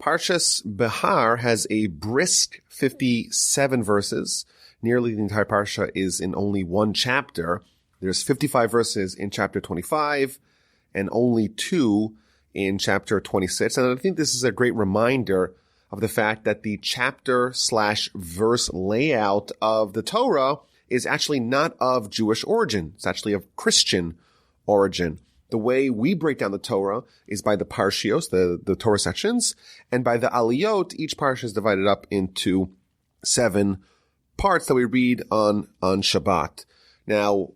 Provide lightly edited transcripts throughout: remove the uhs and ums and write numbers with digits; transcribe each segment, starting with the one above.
Parshas Behar has a brisk 57 verses. Nearly the entire Parsha is in only one chapter. There's 55 verses in chapter 25 and only 2 in chapter 26. And I think this is a great reminder of the fact that the chapter/verse layout of the Torah is actually not of Jewish origin. It's actually of Christian origin. The way we break down the Torah is by the Parshios, the Torah sections, and by the Aliyot. Each Parsha is divided up into 7 parts that we read on Shabbat. Now,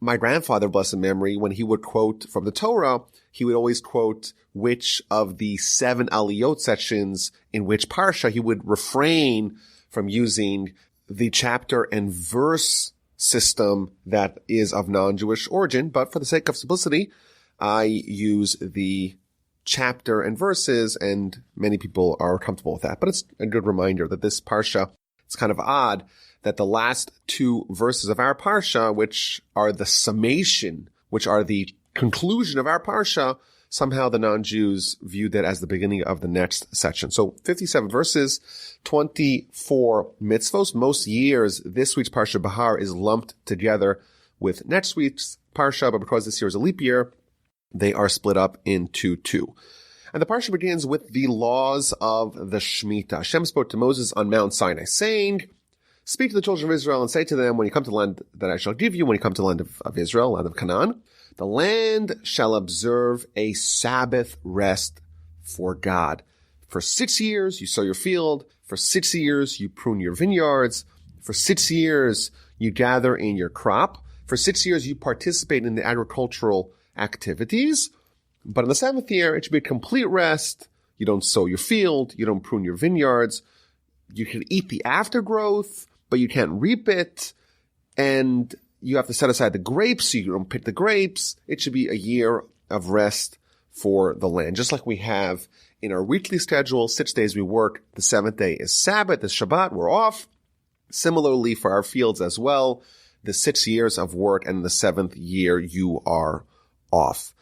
my grandfather, blessed memory, when he would quote from the Torah, he would always quote which of the 7 Aliyot sections in which Parsha. He would refrain from using the chapter and verse system that is of non-Jewish origin, but for the sake of simplicity, I use the chapter and verses, and many people are comfortable with that. But it's a good reminder that this Parsha, it's kind of odd that the last 2 verses of our Parsha, which are the summation, which are the conclusion of our Parsha, somehow the non-Jews viewed that as the beginning of the next section. So 57 verses, 24 mitzvos. Most years, this week's Parsha Behar is lumped together with next week's Parsha, but because this year is a leap year, they are split up into 2. And the Parsha begins with the laws of the Shemittah. Hashem spoke to Moses on Mount Sinai, saying, "Speak to the children of Israel and say to them, when you come to the land that I shall give you, when you come to the land of Israel, land of Canaan, the land shall observe a Sabbath rest for God. For 6 years you sow your field. For 6 years you prune your vineyards. For 6 years you gather in your crop. For 6 years you participate in the agricultural activities. But in the 7th year, it should be a complete rest. You don't sow your field. You don't prune your vineyards. You can eat the aftergrowth, but you can't reap it. And you have to set aside the grapes, so you don't pick the grapes. It should be a year of rest for the land. Just like we have in our weekly schedule, 6 days we work. The 7th day is Sabbath, the Shabbat, we're off. Similarly for our fields as well, the 6 years of work, and the 7th year you are off.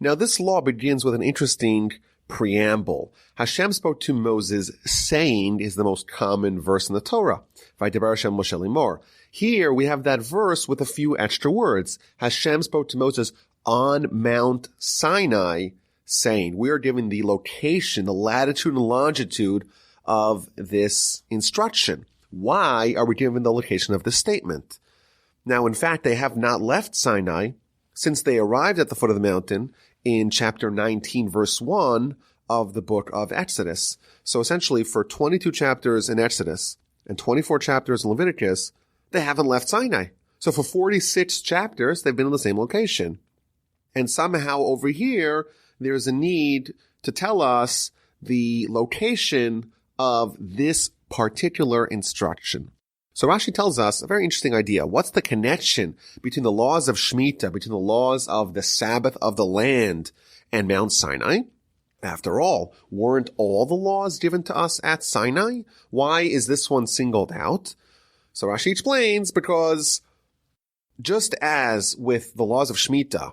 Now, this law begins with an interesting preamble. Hashem spoke to Moses, saying is the most common verse in the Torah. Vaydaber Hashem Moshe lemor. Here we have that verse with a few extra words. Hashem spoke to Moses on Mount Sinai, saying. We are given the location, the latitude and longitude of this instruction. Why are we given the location of this statement? Now, in fact, they have not left Sinai since they arrived at the foot of the mountain in chapter 19, verse 1 of the book of Exodus. So essentially, for 22 chapters in Exodus and 24 chapters in Leviticus, they haven't left Sinai. So for 46 chapters, they've been in the same location. And somehow over here, there's a need to tell us the location of this particular instruction. So Rashi tells us a very interesting idea. What's the connection between the laws of Shemitah, between the laws of the Sabbath of the land and Mount Sinai? After all, weren't all the laws given to us at Sinai? Why is this one singled out? So Rashi explains, because just as with the laws of Shemitah,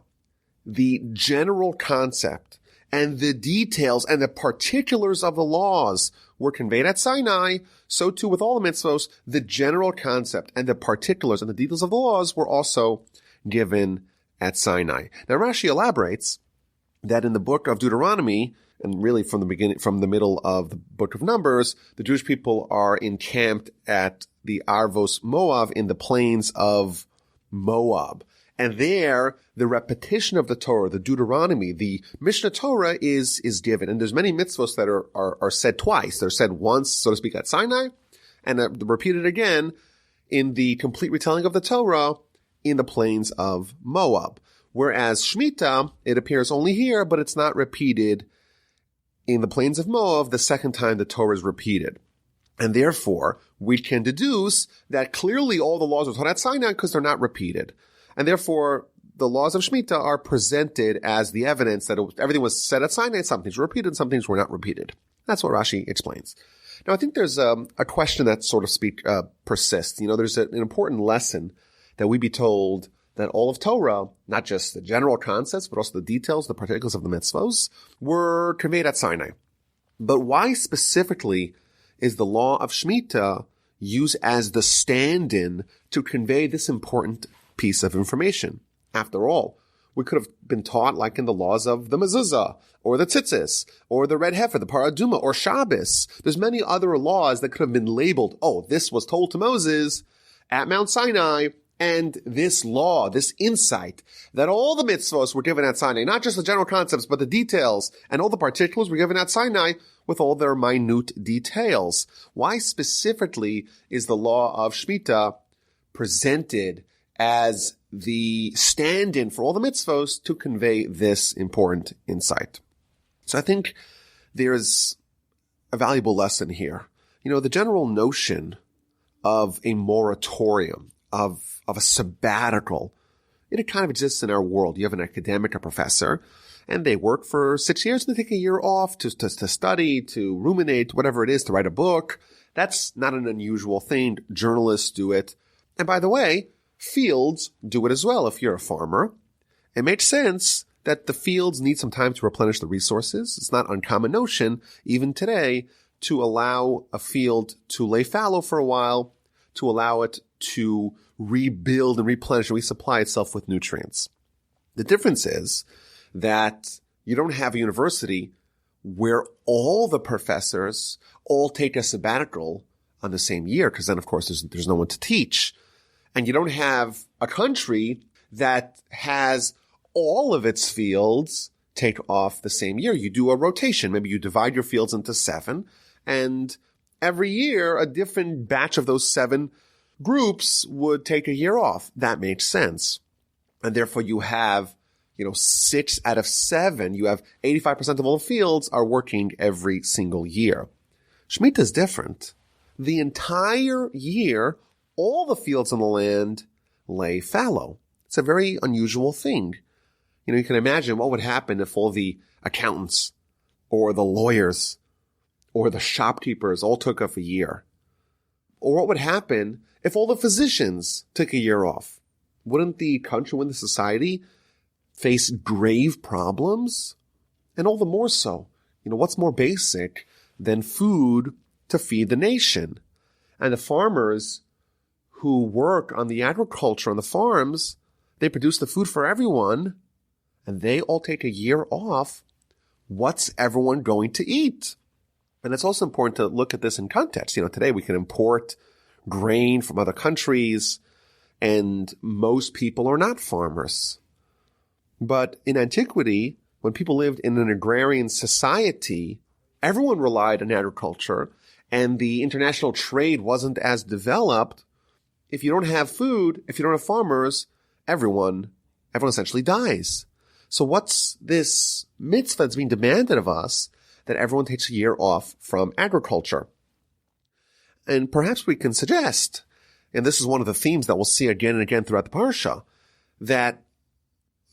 the general concept and the details and the particulars of the laws were conveyed at Sinai, so too with all the mitzvos, the general concept and the particulars and the details of the laws were also given at Sinai. Now Rashi elaborates that in the book of Deuteronomy, and really from the middle of the book of Numbers, the Jewish people are encamped at the Arvos Moab in the plains of Moab. And there, the repetition of the Torah, the Deuteronomy, the Mishnah Torah is given. And there's many mitzvos that are said twice. They're said once, so to speak, at Sinai, and repeated again in the complete retelling of the Torah in the plains of Moab. Whereas Shemitah, it appears only here, but it's not repeated in the plains of Moab the second time the Torah is repeated. And therefore, we can deduce that clearly all the laws were taught at Sinai because they're not repeated. And therefore, the laws of Shemitah are presented as the evidence that everything was said at Sinai, some things were repeated, some things were not repeated. That's what Rashi explains. Now, I think there's a question that sort of persists. There's an important lesson that we be told that all of Torah, not just the general concepts, but also the details, the particulars of the mitzvos, were conveyed at Sinai. But why specifically is the law of Shemitah used as the stand-in to convey this important piece of information? After all, we could have been taught like in the laws of the mezuzah, or the tzitzis, or the red heifer, the paraduma, or Shabbos. There's many other laws that could have been labeled, oh, this was told to Moses at Mount Sinai, and this law, this insight, that all the mitzvahs were given at Sinai, not just the general concepts, but the details, and all the particulars were given at Sinai with all their minute details. Why specifically is the law of Shemitah presented as the stand-in for all the mitzvahs to convey this important insight? So I think there's a valuable lesson here. The general notion of a moratorium, of a sabbatical, it kind of exists in our world. You have an academic, a professor, and they work for 6 years and they take a year off to study, to ruminate, whatever it is, to write a book. That's not an unusual thing. Journalists do it. And by the way, fields do it as well. If you're a farmer, it makes sense that the fields need some time to replenish the resources. It's not an uncommon notion, even today, to allow a field to lay fallow for a while, to allow it to rebuild and replenish and resupply itself with nutrients. The difference is that you don't have a university where all the professors all take a sabbatical on the same year, because then, of course, there's no one to teach. And you don't have a country that has all of its fields take off the same year. You do a rotation. Maybe you divide your fields into 7, and every year a different batch of those 7 groups would take a year off. That makes sense. And therefore you have, 6 out of 7, you have 85% of all the fields are working every single year. Shemitah is different. The entire year, all the fields on the land lay fallow. It's a very unusual thing. You can imagine what would happen if all the accountants or the lawyers or the shopkeepers all took off a year. Or what would happen if all the physicians took a year off? Wouldn't the country, wouldn't the society face grave problems? And all the more so. What's more basic than food to feed the nation? And the farmers who work on the agriculture on the farms, they produce the food for everyone, and they all take a year off. What's everyone going to eat? And it's also important to look at this in context. Today we can import grain from other countries, and most people are not farmers. But in antiquity, when people lived in an agrarian society, everyone relied on agriculture, and the international trade wasn't as developed. If you don't have food, if you don't have farmers, everyone essentially dies. So what's this mitzvah that's being demanded of us, that everyone takes a year off from agriculture? And perhaps we can suggest, and this is one of the themes that we'll see again and again throughout the Parsha, that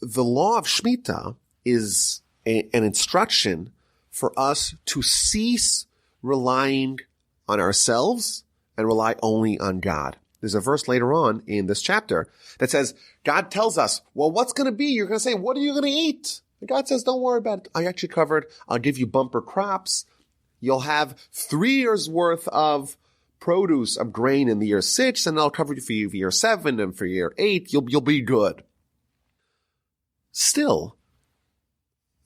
the law of Shemitah is an instruction for us to cease relying on ourselves and rely only on God. There's a verse later on in this chapter that says, God tells us, well, what's going to be? You're going to say, what are you going to eat? And God says, don't worry about it. I got you covered. I'll give you bumper crops. You'll have 3 years worth of produce of grain in the year 6, and I'll cover you for year 7 and for year 8. You'll be good. Still,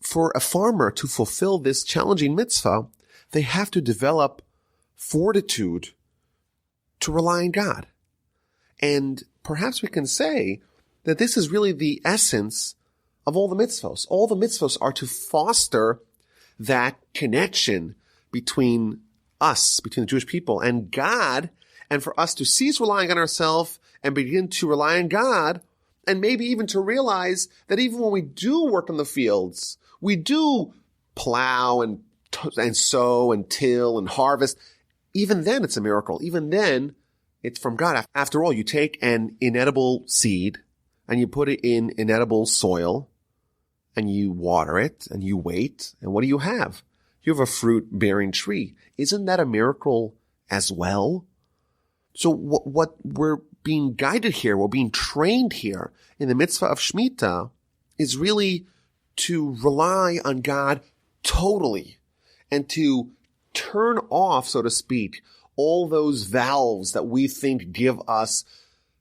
for a farmer to fulfill this challenging mitzvah, they have to develop fortitude to rely on God. And perhaps we can say that this is really the essence of all the mitzvahs. All the mitzvahs are to foster that connection between us, between the Jewish people and God, and for us to cease relying on ourselves and begin to rely on God, and maybe even to realize that even when we do work in the fields, we do plow and sow and till and harvest, even then it's a miracle. Even then, it's from God. After all, you take an inedible seed and you put it in inedible soil and you water it and you wait. And what do you have? You have a fruit-bearing tree. Isn't that a miracle as well? So what we're being guided here, we're being trained here in the mitzvah of Shemitah is really to rely on God totally and to turn off, so to speak, all those valves that we think give us,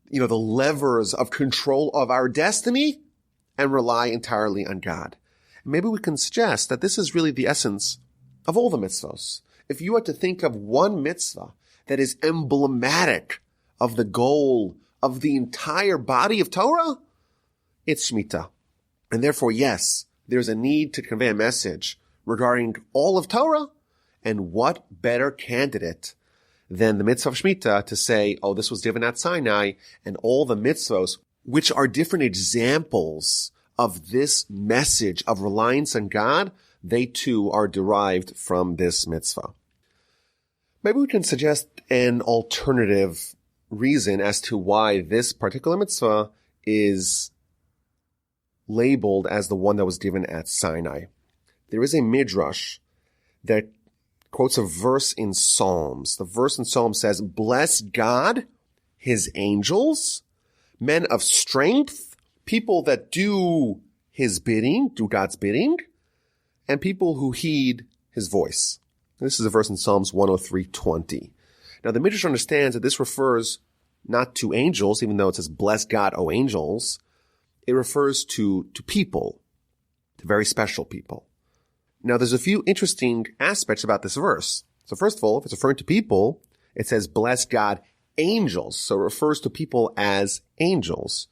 the levers of control of our destiny, and rely entirely on God. Maybe we can suggest that this is really the essence of all the mitzvahs. If you had to think of one mitzvah that is emblematic of the goal of the entire body of Torah, it's Shemittah. And therefore, yes, there's a need to convey a message regarding all of Torah, and what better candidate than the mitzvah of Shemittah to say, oh, this was given at Sinai, and all the mitzvahs, which are different examples of this message of reliance on God, they too are derived from this mitzvah. Maybe we can suggest an alternative reason as to why this particular mitzvah is labeled as the one that was given at Sinai. There is a midrash that quotes a verse in Psalms. The verse in Psalms says, "Bless God, his angels, men of strength, people that do his bidding, do God's bidding, and people who heed his voice." This is a verse in Psalms 103:20. Now, the Midrash understands that this refers not to angels, even though it says, "Bless God, O angels." It refers to people, to very special people. Now, there's a few interesting aspects about this verse. So first of all, if it's referring to people, it says, "Bless God, angels." So it refers to people as angels.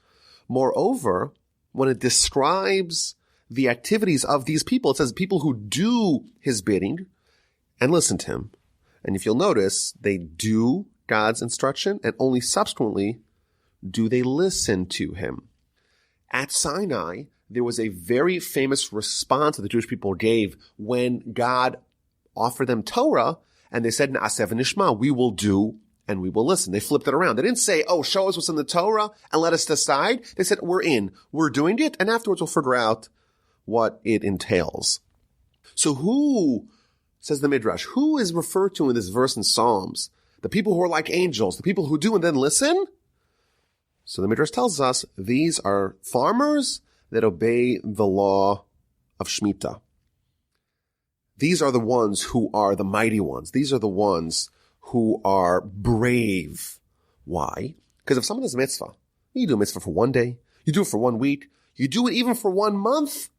Moreover, when it describes the activities of these people, it says people who do his bidding and listen to him. And if you'll notice, they do God's instruction, and only subsequently do they listen to him. At Sinai, there was a very famous response that the Jewish people gave when God offered them Torah, and they said, "Na'aseh v'nishma," we will do and we will listen. They flipped it around. They didn't say, "Oh, show us what's in the Torah and let us decide." They said, "We're in. We're doing it, and afterwards we'll figure out what it entails." So who, says the Midrash, who is referred to in this verse in Psalms? The people who are like angels, the people who do and then listen? So the Midrash tells us these are farmers that obey the law of Shemittah. These are the ones who are the mighty ones. These are the ones who are brave. Why? Because if someone does a mitzvah, you do a mitzvah for one day, you do it for 1 week, you do it even for 1 month,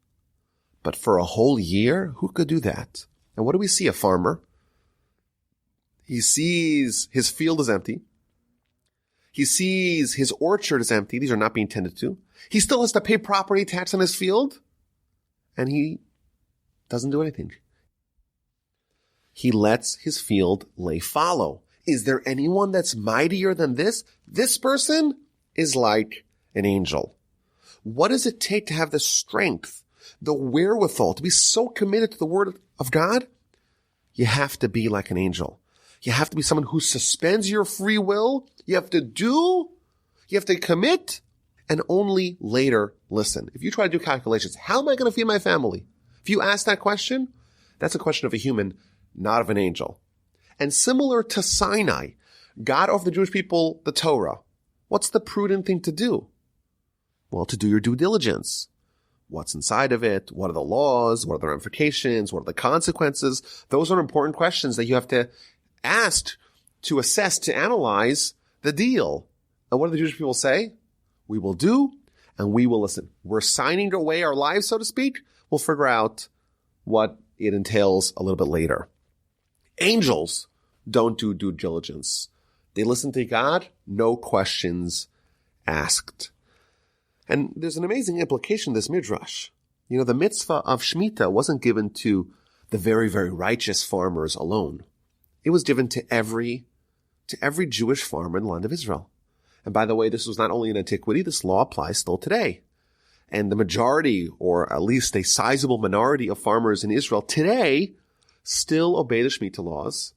but for a whole year, who could do that? And what do we see? A farmer. He sees his field is empty. He sees his orchard is empty. These are not being tended to. He still has to pay property tax on his field, and he doesn't do anything. He lets his field lay fallow. Is there anyone that's mightier than this? This person is like an angel. What does it take to have the strength, the wherewithal, to be so committed to the word of God? You have to be like an angel. You have to be someone who suspends your free will. You have to do, you have to commit, and only later listen. If you try to do calculations, how am I going to feed my family? If you ask that question, that's a question of a human, not of an angel. And similar to Sinai, God offered the Jewish people the Torah. What's the prudent thing to do? Well, to do your due diligence. What's inside of it? What are the laws? What are the ramifications? What are the consequences? Those are important questions that you have to ask to assess, to analyze the deal. And what do the Jewish people say? We will do and we will listen. We're signing away our lives, so to speak. We'll figure out what it entails a little bit later. Angels don't do due diligence. They listen to God, no questions asked. And there's an amazing implication in this midrash. You know, the mitzvah of Shemitah wasn't given to the very, very righteous farmers alone. It was given to every Jewish farmer in the land of Israel. And by the way, this was not only in antiquity, this law applies still today. And the majority, or at least a sizable minority of farmers in Israel today still obey the Shemitah laws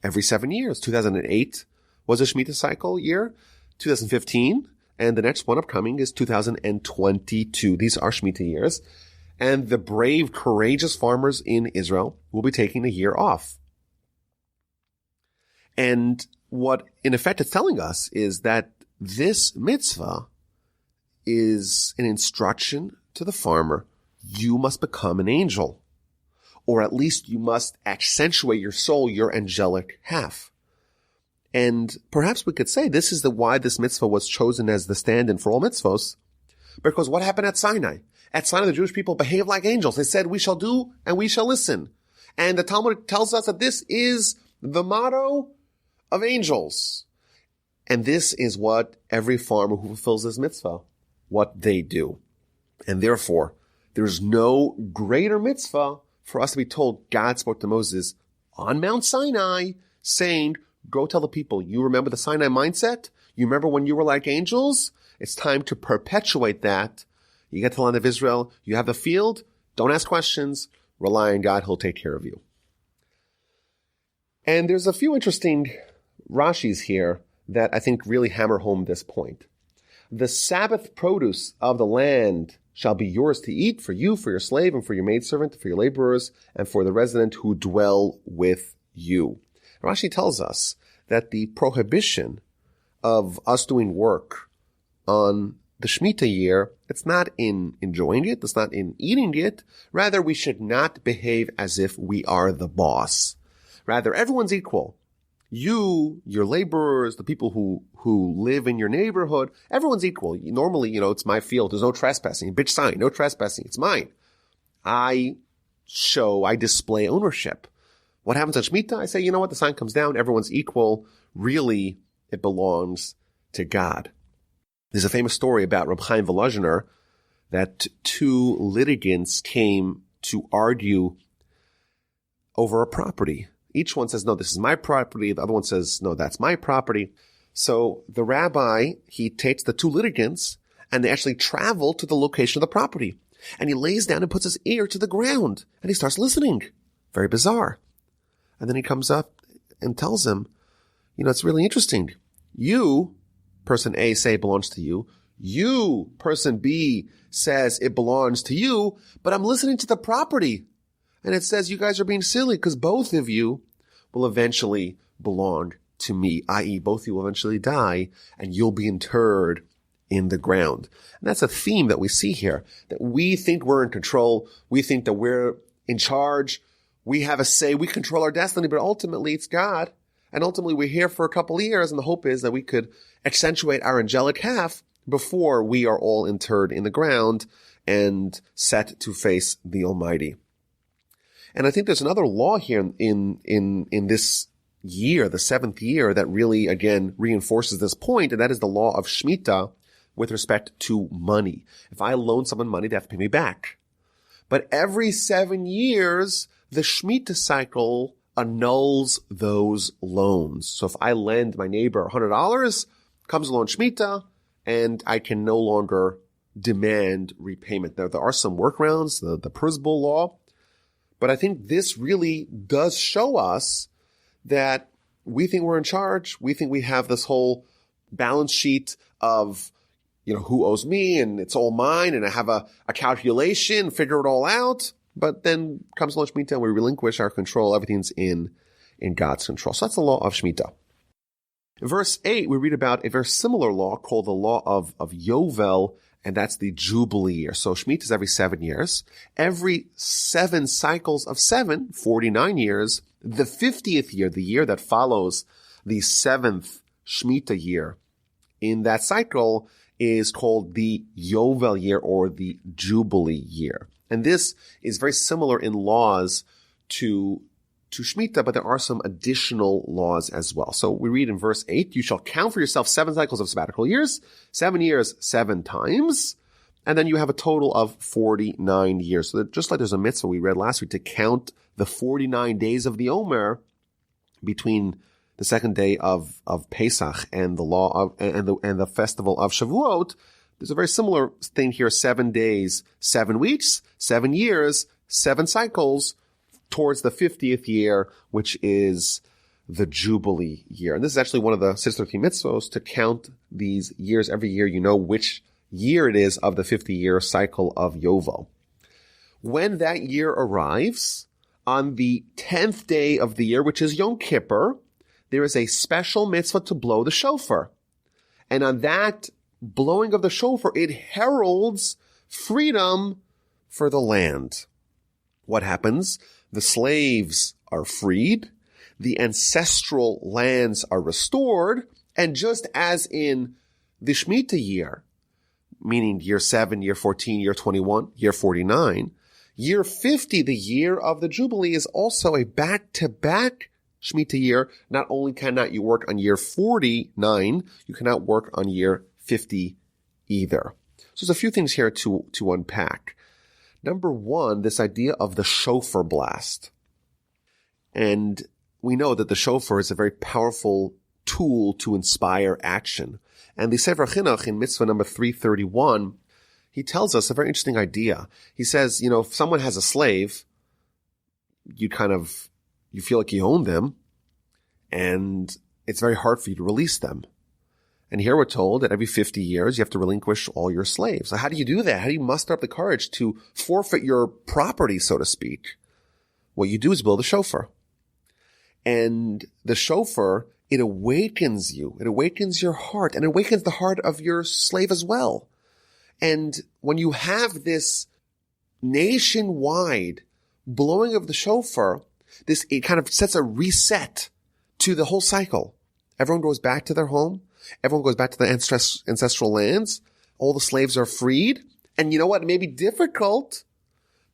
every 7 years. 2008 was a Shemitah cycle year, 2015, and the next one upcoming is 2022. These are Shemitah years. And the brave, courageous farmers in Israel will be taking a year off. And what, in effect, it's telling us is that this mitzvah is an instruction to the farmer. You must become an angel. or at least you must accentuate your soul, your angelic half. And perhaps we could say this is why this mitzvah was chosen as the stand-in for all mitzvos, because what happened at Sinai? At Sinai, the Jewish people behaved like angels. They said, we shall do and we shall listen. And the Talmud tells us that this is the motto of angels. And this is what every farmer who fulfills this mitzvah, what they do. And therefore, there's no greater mitzvah for us to be told God spoke to Moses on Mount Sinai saying, go tell the people, you remember the Sinai mindset? You remember when you were like angels? It's time to perpetuate that. You get to the land of Israel, you have the field, don't ask questions, rely on God, He'll take care of you. And there's a few interesting Rashis here that I think really hammer home this point. The Sabbath produce of the land shall be yours to eat for you, for your slave, and for your maidservant, for your laborers, and for the resident who dwell with you. Rashi tells us that the prohibition of us doing work on the Shemitah year, it's not in enjoying it, it's not in eating it. Rather, we should not behave as if we are the boss. Rather, everyone's equal. You, your laborers, the people who live in your neighborhood, everyone's equal. Normally, it's my field. There's no trespassing. Bitch sign, no trespassing. It's mine. I display ownership. What happens on Shemitah? I say, you know what? The sign comes down. Everyone's equal. Really, it belongs to God. There's a famous story about Reb Chaim Volozhiner that two litigants came to argue over a property. Each one says, no, this is my property. The other one says, no, that's my property. So the rabbi, he takes the two litigants and they actually travel to the location of the property. And he lays down and puts his ear to the ground and he starts listening. Very bizarre. And then he comes up and tells them, it's really interesting. You, person A, say it belongs to you. You, person B, says it belongs to you, but I'm listening to the property. And it says you guys are being silly because both of you will eventually belong to me, i.e. both of you will eventually die and you'll be interred in the ground. And that's a theme that we see here, that we think we're in control. We think that we're in charge. We have a say. We control our destiny, but ultimately it's God. And ultimately we're here for a couple of years. And the hope is that we could accentuate our angelic half before we are all interred in the ground and set to face the Almighty. And I think there's another law here in this year, the seventh year, that really, again, reinforces this point, and that is the law of Shemittah with respect to money. If I loan someone money, they have to pay me back. But every 7 years, the Shemittah cycle annuls those loans. So if I lend my neighbor $100, comes along Shemittah, and I can no longer demand repayment. There are some workarounds, the Prusbul law, but I think this really does show us that we think we're in charge. We think we have this whole balance sheet of, who owes me and it's all mine and I have a calculation, figure it all out. But then comes along Shemitah and we relinquish our control. Everything's in God's control. So that's the law of Shemitah. In verse 8, we read about a very similar law called the law of Yovel, and that's the Jubilee year. So Shemitah is every 7 years. Every 7 cycles of 7, 49 years, the 50th year, the year that follows the 7th Shemitah year, in that cycle is called the Yovel year or the Jubilee year. And this is very similar in laws to Shemitah, but there are some additional laws as well. So we read in verse 8, you shall count for yourself 7 cycles of sabbatical years, 7 years, 7 times, and then you have a total of 49 years. So just like there's a mitzvah we read last week to count the 49 days of the Omer between the second day of Pesach and the law of, and the festival of Shavuot, there's a very similar thing here, 7 days, 7 weeks, 7 years, 7 cycles, towards the 50th year, which is the Jubilee year. And this is actually one of the 613 mitzvos, to count these years. Every year you know which year it is of the 50-year cycle of Yovel. When that year arrives, on the 10th day of the year, which is Yom Kippur, there is a special mitzvah to blow the shofar. And on that blowing of the shofar, it heralds freedom for the land. What happens? the slaves are freed, the ancestral lands are restored, and just as in the Shemitah year, meaning year 7, year 14, year 21, year 49, year 50, the year of the Jubilee, is also a back-to-back Shemitah year. Not only cannot you work on year 49, you cannot work on year 50 either. So there's a few things here to unpack. Number one, this idea of the shofar blast. And we know that the shofar is a very powerful tool to inspire action. And the Sefer Chinuch in mitzvah number 331, he tells us a very interesting idea. He says, if someone has a slave, you feel like you own them, and it's very hard for you to release them. And here we're told that every 50 years you have to relinquish all your slaves. So how do you do that? How do you muster up the courage to forfeit your property, so to speak? What you do is blow the shofar. And the shofar, it awakens you. It awakens your heart, and it awakens the heart of your slave as well. And when you have this nationwide blowing of the shofar, it kind of sets a reset to the whole cycle. Everyone goes back to their home. Everyone goes back to the ancestral lands. All the slaves are freed. And you know what? It may be difficult,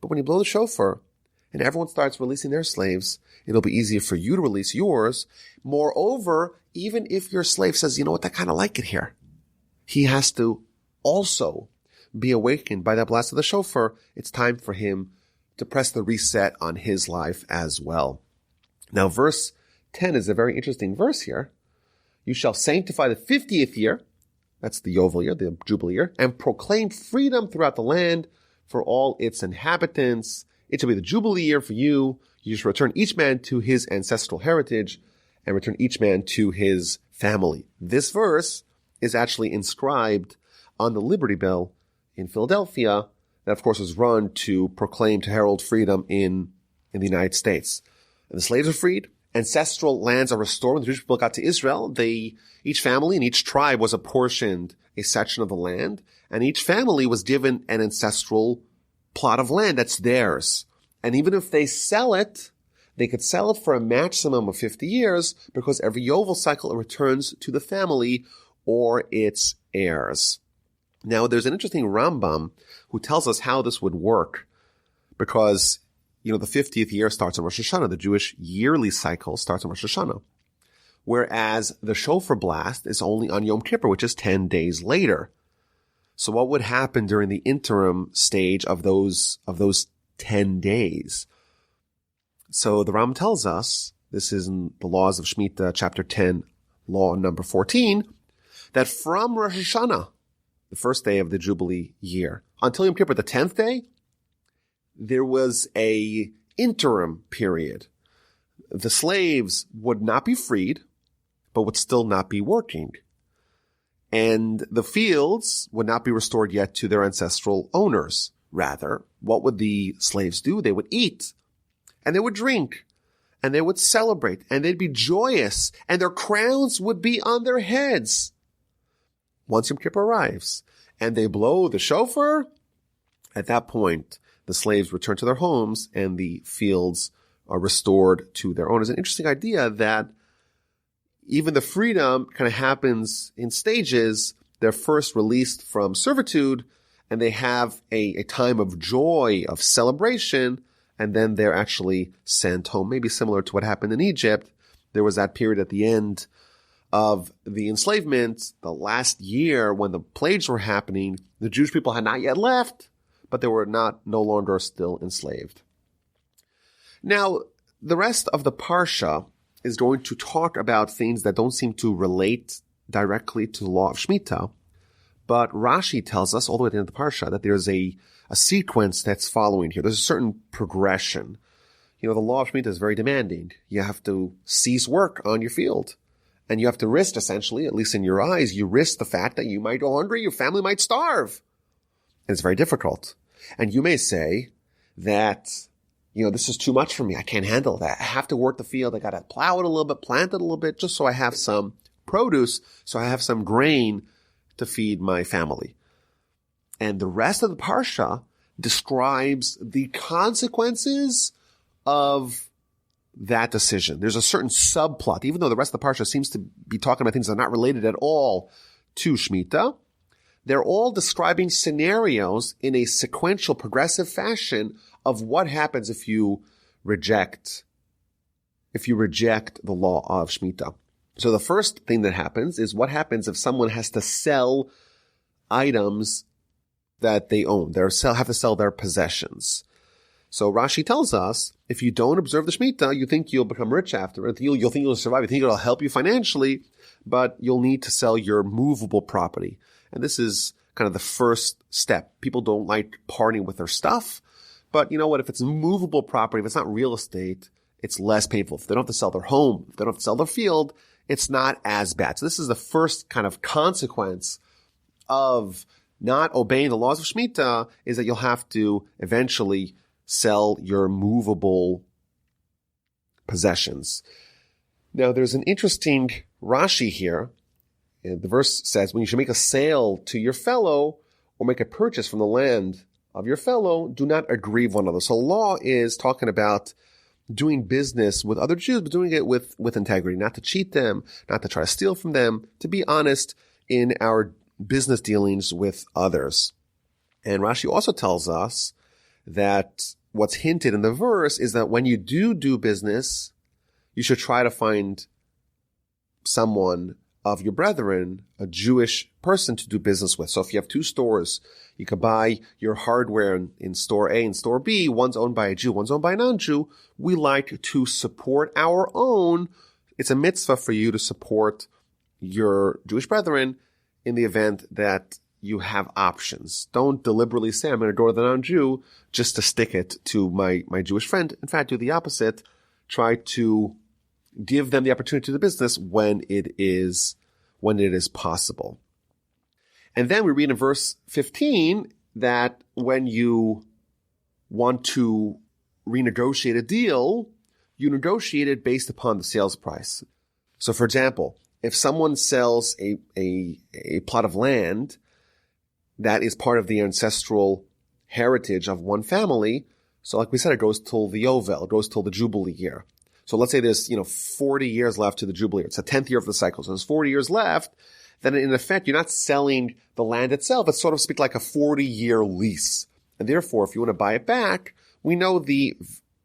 but when you blow the shofar and everyone starts releasing their slaves, it'll be easier for you to release yours. Moreover, even if your slave says, you know what, I kind of like it here, he has to also be awakened by that blast of the shofar. It's time for him to press the reset on his life as well. Now, verse 10 is a very interesting verse here. You shall sanctify the 50th year, that's the Yovel year, the Jubilee year, and proclaim freedom throughout the land for all its inhabitants. It shall be the Jubilee year for you. You shall return each man to his ancestral heritage and return each man to his family. This verse is actually inscribed on the Liberty Bell in Philadelphia, that of course was run to proclaim, to herald freedom in the United States. And the slaves are freed. Ancestral lands are restored. When the Jewish people got to Israel, each family and each tribe was apportioned a section of the land, and each family was given an ancestral plot of land that's theirs. And even if they sell it, they could sell it for a maximum of 50 years, because every Yovel cycle it returns to the family or its heirs. Now, there's an interesting Rambam who tells us how this would work, because the 50th year starts on Rosh Hashanah. The Jewish yearly cycle starts on Rosh Hashanah. Whereas the shofar blast is only on Yom Kippur, which is 10 days later. So what would happen during the interim stage of those 10 days? So the Ram tells us, this is in the Laws of Shemitah, chapter 10, law number 14, that from Rosh Hashanah, the first day of the Jubilee year, until Yom Kippur, the 10th day, there was a interim period. The slaves would not be freed, but would still not be working. And the fields would not be restored yet to their ancestral owners. Rather, what would the slaves do? They would eat, and they would drink, and they would celebrate, and they'd be joyous, and their crowns would be on their heads. Once Yom Kippur arrives, and they blow the shofar, at that point, the slaves return to their homes and the fields are restored to their owners. An interesting idea that even the freedom kind of happens in stages. They're first released from servitude and they have a time of joy, of celebration, and then they're actually sent home. Maybe similar to what happened in Egypt. There was that period at the end of the enslavement, the last year when the plagues were happening. The Jewish people had not yet left, but they were no longer still enslaved. Now, the rest of the Parsha is going to talk about things that don't seem to relate directly to the law of Shemitah, but Rashi tells us all the way at the end of the Parsha that there's a sequence that's following here. There's a certain progression. The law of Shemitah is very demanding. You have to cease work on your field. And you have to risk, essentially, at least in your eyes, you risk the fact that you might go hungry, your family might starve. And it's very difficult. And you may say that, this is too much for me. I can't handle that. I have to work the field. I got to plow it a little bit, plant it a little bit, just so I have some produce, so I have some grain to feed my family. And the rest of the Parsha describes the consequences of that decision. There's a certain subplot, even though the rest of the Parsha seems to be talking about things that are not related at all to Shemitah. They're all describing scenarios in a sequential, progressive fashion of what happens if you reject the law of Shemitah. So the first thing that happens is what happens if someone has to sell items that they own. They have to sell their possessions. So Rashi tells us, if you don't observe the Shemitah, you think you'll become rich after it. You'll think you'll survive. You think it'll help you financially, but you'll need to sell your movable property. And this is kind of the first step. People don't like parting with their stuff, but you know what? If it's movable property, if it's not real estate, it's less painful. If they don't have to sell their home, if they don't have to sell their field, it's not as bad. So this is the first kind of consequence of not obeying the laws of Shemitah, is that you'll have to eventually sell your movable possessions. Now, there's an interesting Rashi here. The verse says, when you should make a sale to your fellow or make a purchase from the land of your fellow, do not aggrieve one another. So law is talking about doing business with other Jews, but doing it with integrity, not to cheat them, not to try to steal from them, to be honest in our business dealings with others. And Rashi also tells us that what's hinted in the verse is that when you do business, you should try to find someone of your brethren, a Jewish person to do business with. So if you have two stores, you could buy your hardware in store A and store B. One's owned by a Jew, one's owned by a non-Jew. We like to support our own. It's a mitzvah for you to support your Jewish brethren in the event that you have options. Don't deliberately say, I'm going to go to the non-Jew just to stick it to my Jewish friend. In fact, do the opposite. Try to give them the opportunity to do the business when it is possible. And then we read in verse 15 that when you want to renegotiate a deal, you negotiate it based upon the sales price. So for example, if someone sells a plot of land that is part of the ancestral heritage of one family, so like we said, it goes till the Yovel, it goes till the Jubilee year. So let's say there's, 40 years left to the Jubilee. It's the 10th year of the cycle. So there's 40 years left. Then in effect, you're not selling the land itself. It's sort of speak like a 40-year lease. And therefore, if you want to buy it back, we know the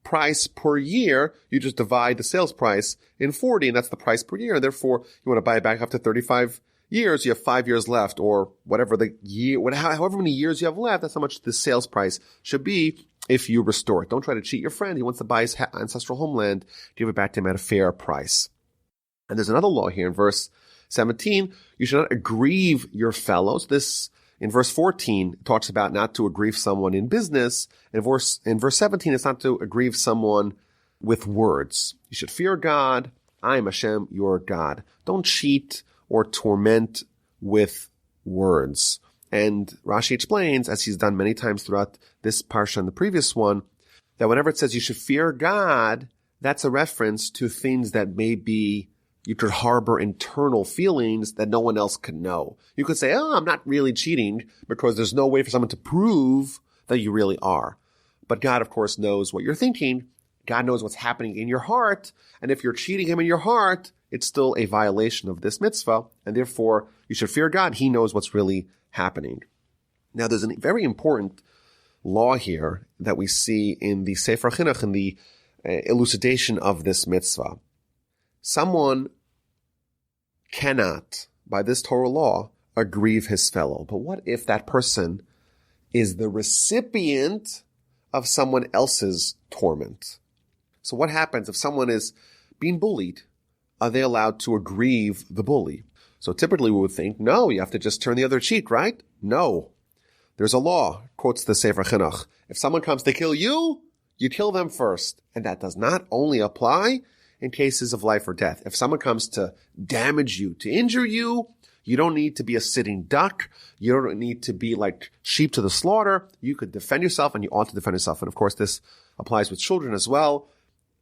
price per year. You just divide the sales price in 40, and that's the price per year. And therefore, you want to buy it back after 35 years. You have 5 years left, or whatever the year, however many years you have left. That's how much the sales price should be if you restore it. Don't try to cheat your friend. He wants to buy his ancestral homeland. Give it back to him at a fair price. And there's another law here in verse 17. You should not aggrieve your fellows. This, in verse 14, talks about not to aggrieve someone in business. In verse 17, it's not to aggrieve someone with words. You should fear God. I am Hashem, your God. Don't cheat or torment with words. And Rashi explains, as he's done many times throughout this parsha and the previous one, that whenever it says you should fear God, that's a reference to things that maybe you could harbor internal feelings that no one else could know. You could say, I'm not really cheating because there's no way for someone to prove that you really are. But God, of course, knows what you're thinking. God knows what's happening in your heart. And if you're cheating him in your heart, it's still a violation of this mitzvah. And therefore, you should fear God. He knows what's really happening. Now, there's a very important law here that we see in the Sefer Chinuch, in the elucidation of this mitzvah. Someone cannot, by this Torah law, aggrieve his fellow. But what if that person is the recipient of someone else's torment? So what happens if someone is being bullied? Are they allowed to aggrieve the bully? So typically we would think, no, you have to just turn the other cheek, right? No. There's a law, quotes the Sefer Chinuch. If someone comes to kill you, you kill them first. And that does not only apply in cases of life or death. If someone comes to damage you, to injure you, you don't need to be a sitting duck. You don't need to be like sheep to the slaughter. You could defend yourself, and you ought to defend yourself. And of course, this applies with children as well.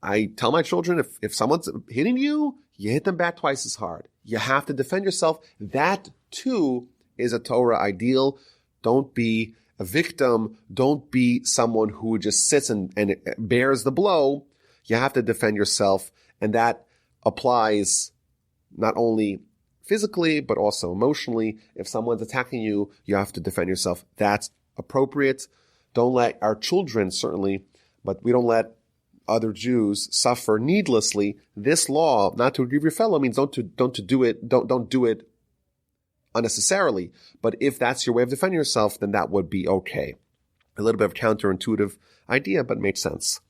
I tell my children, if someone's hitting you, you hit them back twice as hard. You have to defend yourself. That too is a Torah ideal. Don't be a victim. Don't be someone who just sits and bears the blow. You have to defend yourself. And that applies not only physically, but also emotionally. If someone's attacking you, you have to defend yourself. That's appropriate. Don't let our children, certainly, but we don't let other Jews suffer needlessly. This law, not to aggrieve your fellow, means don't do it unnecessarily. But if that's your way of defending yourself, then that would be okay. A little bit of counterintuitive idea, but makes sense.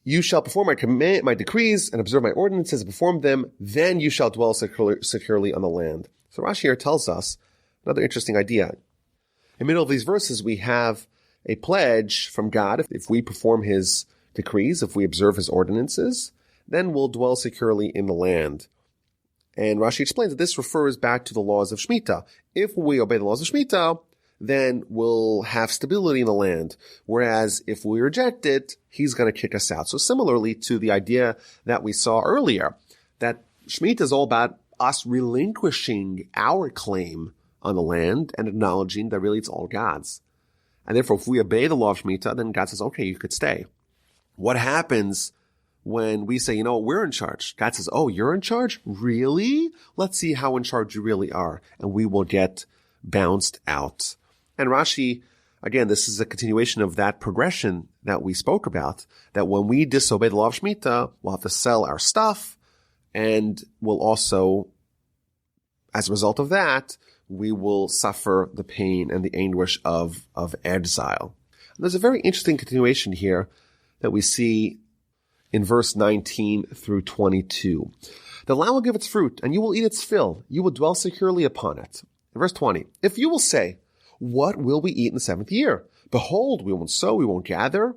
You shall perform my decrees and observe my ordinances and perform them, then you shall dwell securely on the land. So Rashi here tells us another interesting idea. In the middle of these verses, we have a pledge from God. If we perform his decrees, if we observe his ordinances, then we'll dwell securely in the land. And Rashi explains that this refers back to the laws of Shemittah. If we obey the laws of Shemittah, then we'll have stability in the land. Whereas if we reject it, he's going to kick us out. So similarly to the idea that we saw earlier, that Shemittah is all about us relinquishing our claim on the land and acknowledging that really it's all God's. And therefore, if we obey the law of Shemittah, then God says, okay, you could stay. What happens when we say, we're in charge? God says, oh, you're in charge? Really? Let's see how in charge you really are. And we will get bounced out. And Rashi, again, this is a continuation of that progression that we spoke about, that when we disobey the law of Shemittah, we'll have to sell our stuff, and we'll also, as a result of that, we will suffer the pain and the anguish of exile. And there's a very interesting continuation here that we see in verse 19 through 22. The land will give its fruit, and you will eat its fill. You will dwell securely upon it. In verse 20, if you will say, what will we eat in the seventh year? Behold, we won't sow, we won't gather.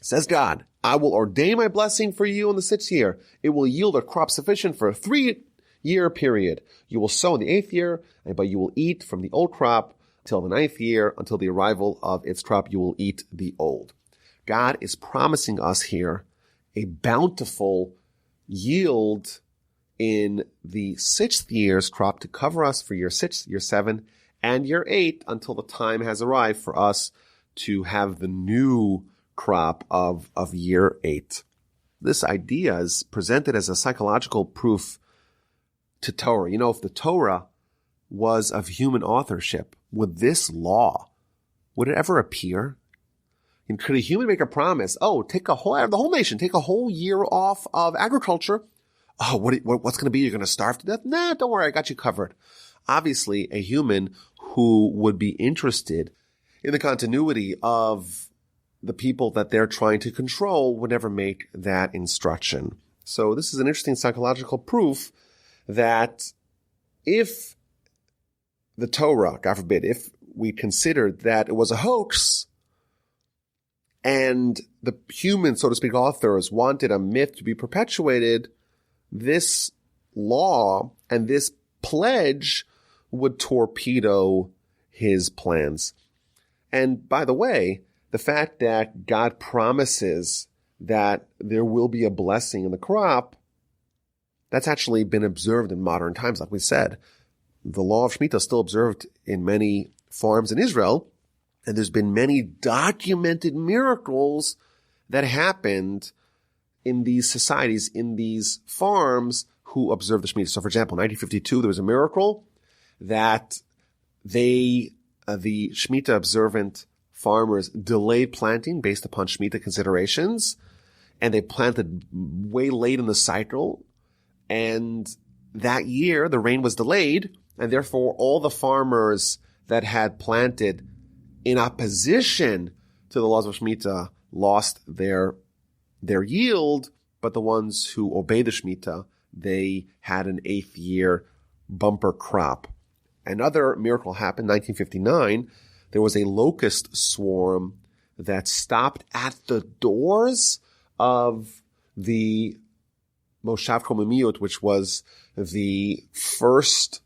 Says God, I will ordain my blessing for you in the 6th year. It will yield a crop sufficient for a 3-year period. You will sow in the 8th year, but you will eat from the old crop till the 9th year. Until the arrival of its crop, you will eat the old. God is promising us here a bountiful yield in the 6th year's crop to cover us for year 6, year 7, and year 8 until the time has arrived for us to have the new crop of year 8. This idea is presented as a psychological proof to Torah. If the Torah was of human authorship, would this law, would it ever appear? And could a human make a promise? Oh, the whole nation, take a whole year off of agriculture. Oh, what's going to be? You're going to starve to death? Nah, don't worry, I got you covered. Obviously, a human who would be interested in the continuity of the people that they're trying to control would never make that instruction. So this is an interesting psychological proof that if the Torah, God forbid, if we considered that it was a hoax and the human, so to speak, authors wanted a myth to be perpetuated, this law and this pledge would torpedo his plans. And by the way, the fact that God promises that there will be a blessing in the crop, that's actually been observed in modern times. Like we said, the law of Shemittah is still observed in many farms in Israel, and there's been many documented miracles that happened in these societies, in these farms who observed the Shemittah. So for example, in 1952, there was a miracle that the Shemittah observant farmers delayed planting based upon Shemittah considerations, and they planted way late in the cycle. And that year, the rain was delayed, and therefore all the farmers that had planted in opposition to the laws of Shemittah lost their yield, but the ones who obeyed the Shemittah, they had an 8th year bumper crop. Another miracle happened in 1959. There was a locust swarm that stopped at the doors of the Moshav Komimiyot, which was the first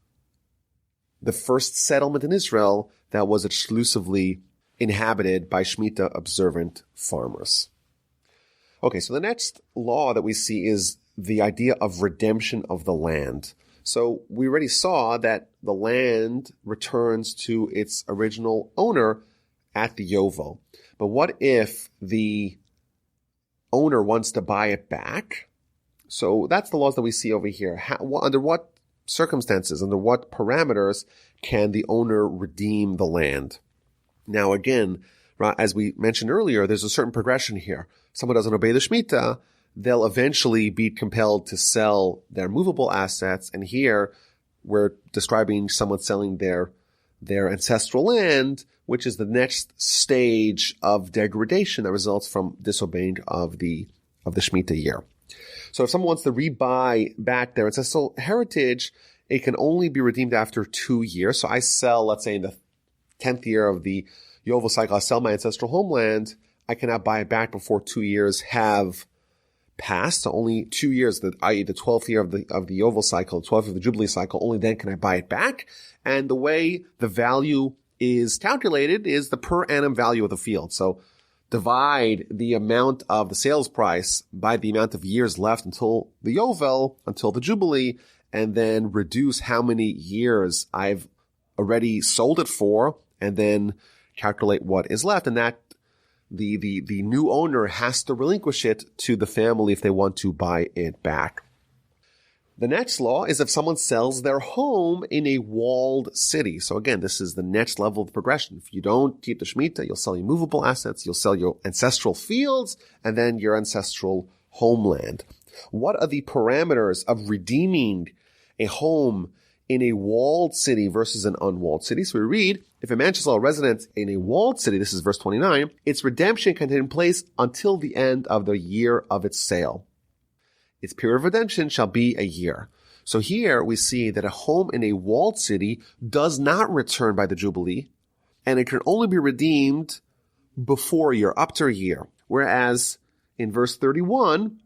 settlement in Israel that was exclusively inhabited by Shemitah observant farmers. Okay, so the next law that we see is the idea of redemption of the land. So we already saw that the land returns to its original owner at the Yovel. But what if the owner wants to buy it back? So that's the laws that we see over here. Under what circumstances, under what parameters can the owner redeem the land? Now again, as we mentioned earlier, there's a certain progression here. Someone doesn't obey the Shemitah, they'll eventually be compelled to sell their movable assets. And here we're describing someone selling their ancestral land, which is the next stage of degradation that results from disobeying of the Shemitah year. So if someone wants to rebuy back their ancestral heritage, it can only be redeemed after 2 years. So I sell, let's say in the 10th year of the Yovel cycle, I sell my ancestral homeland. I cannot buy it back before 2 years have passed. So only 2 years, i.e. the 12th year of the Yovel cycle, 12th year of the Jubilee cycle, only then can I buy it back. And the way the value is calculated is the per annum value of the field. So divide the amount of the sales price by the amount of years left until the Yovel, until the Jubilee, and then reduce how many years I've already sold it for, and then calculate what is left. And that the new owner has to relinquish it to the family if they want to buy it back. The next law is if someone sells their home in a walled city. So again, this is the next level of progression. If you don't keep the Shemitah, you'll sell your movable assets, you'll sell your ancestral fields, and then your ancestral homeland. What are the parameters of redeeming a home in a walled city versus an unwalled city? So we read, if a man shall sell a residence in a walled city, this is verse 29, its redemption can take place until the end of the year of its sale. Its period of redemption shall be a year. So here we see that a home in a walled city does not return by the Jubilee, and it can only be redeemed before a year, up to a year. Whereas in verse 31,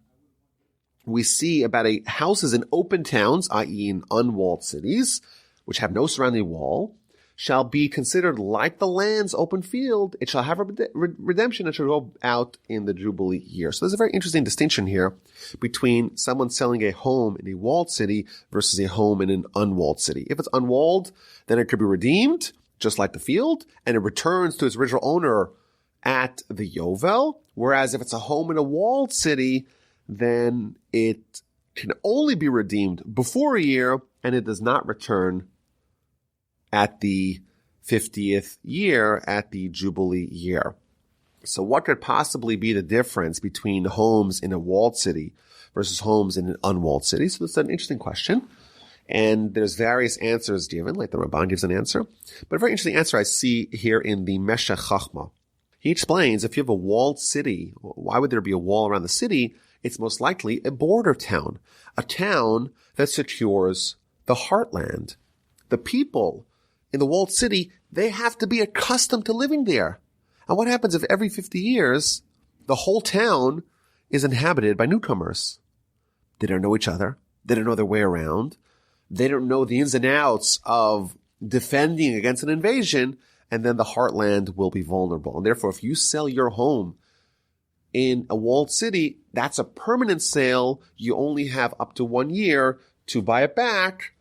we see about houses in open towns, i.e. in unwalled cities, which have no surrounding wall, shall be considered like the land's open field. It shall have a redemption and shall go out in the Jubilee year. So there's a very interesting distinction here between someone selling a home in a walled city versus a home in an unwalled city. If it's unwalled, then it could be redeemed, just like the field, and it returns to its original owner at the Yovel. Whereas if it's a home in a walled city, then it can only be redeemed before a year, and it does not return at the 50th year, at the Jubilee year. So what could possibly be the difference between homes in a walled city versus homes in an unwalled city? So that's an interesting question. And there's various answers given, like the Ramban gives an answer. But a very interesting answer I see here in the Meshech Chachma. He explains, if you have a walled city, why would there be a wall around the city? It's most likely a border town, a town that secures the heartland. The people in the walled city, they have to be accustomed to living there. And what happens if every 50 years, the whole town is inhabited by newcomers? They don't know each other. They don't know their way around. They don't know the ins and outs of defending against an invasion. And then the heartland will be vulnerable. And therefore, if you sell your home in a walled city, that's a permanent sale. You only have up to 1 year to buy it back,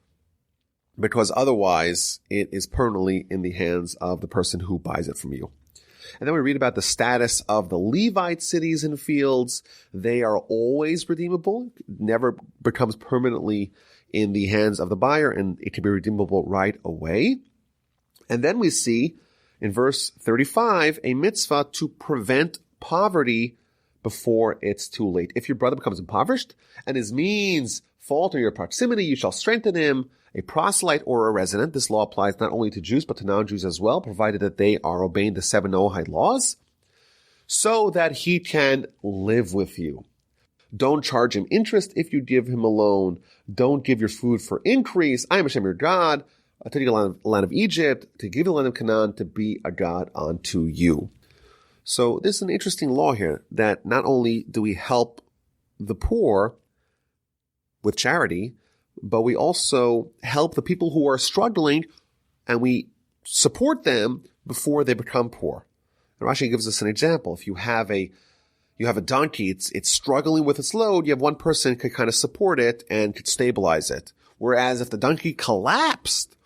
because otherwise it is permanently in the hands of the person who buys it from you. And then we read about the status of the Levite cities and fields. They are always redeemable, never becomes permanently in the hands of the buyer, and it can be redeemable right away. And then we see in verse 35 a mitzvah to prevent poverty before it's too late. If your brother becomes impoverished and his means falter your proximity, you shall strengthen him. A proselyte or a resident, this law applies not only to Jews but to non-Jews as well, provided that they are obeying the 7 Noahide laws, so that he can live with you. Don't charge him interest if you give him a loan. Don't give your food for increase. I am Hashem your God, to take the land of Egypt, to give you the land of Canaan, to be a God unto you. So this is an interesting law here, that not only do we help the poor with charity, but we also help the people who are struggling, and we support them before they become poor. And Rashi gives us an example. If you have a donkey, it's struggling with its load, you have one person could kind of support it and could stabilize it. Whereas if the donkey collapsed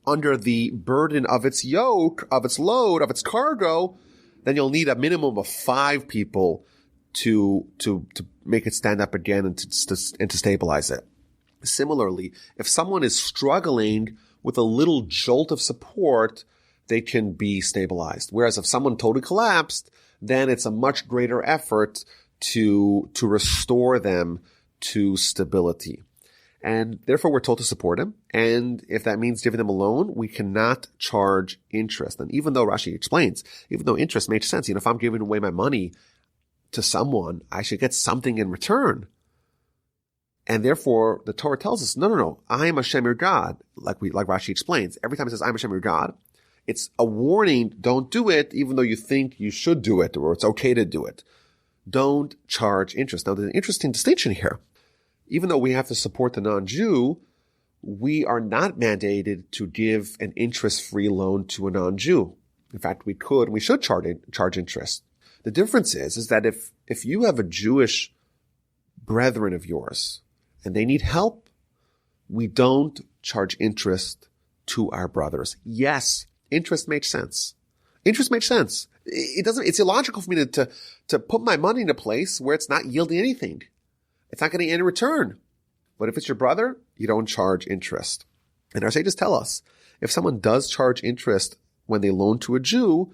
under the burden of its yoke, of its load, of its cargo, then you'll need a minimum of 5 people to make it stand up again and to stabilize it. Similarly, if someone is struggling with a little jolt of support, they can be stabilized. Whereas if someone totally collapsed, then it's a much greater effort to restore them to stability. And therefore we're told to support him. And if that means giving them a loan, we cannot charge interest. And even though Rashi explains, even though interest makes sense, if I'm giving away my money to someone, I should get something in return. And therefore the Torah tells us, no, I am Hashem your God. Like Rashi explains, every time it says I am Hashem your God, it's a warning, don't do it, even though you think you should do it, or it's okay to do it. Don't charge interest. Now, there's an interesting distinction here. Even though we have to support the non-Jew, we are not mandated to give an interest-free loan to a non-Jew. In fact, we should charge interest. The difference is that if you have a Jewish brethren of yours and they need help, we don't charge interest to our brothers. Yes, interest makes sense. Interest makes sense. It's illogical for me to put my money in a place where it's not yielding anything. It's not getting any return. But if it's your brother, you don't charge interest. And our sages tell us, if someone does charge interest when they loan to a Jew,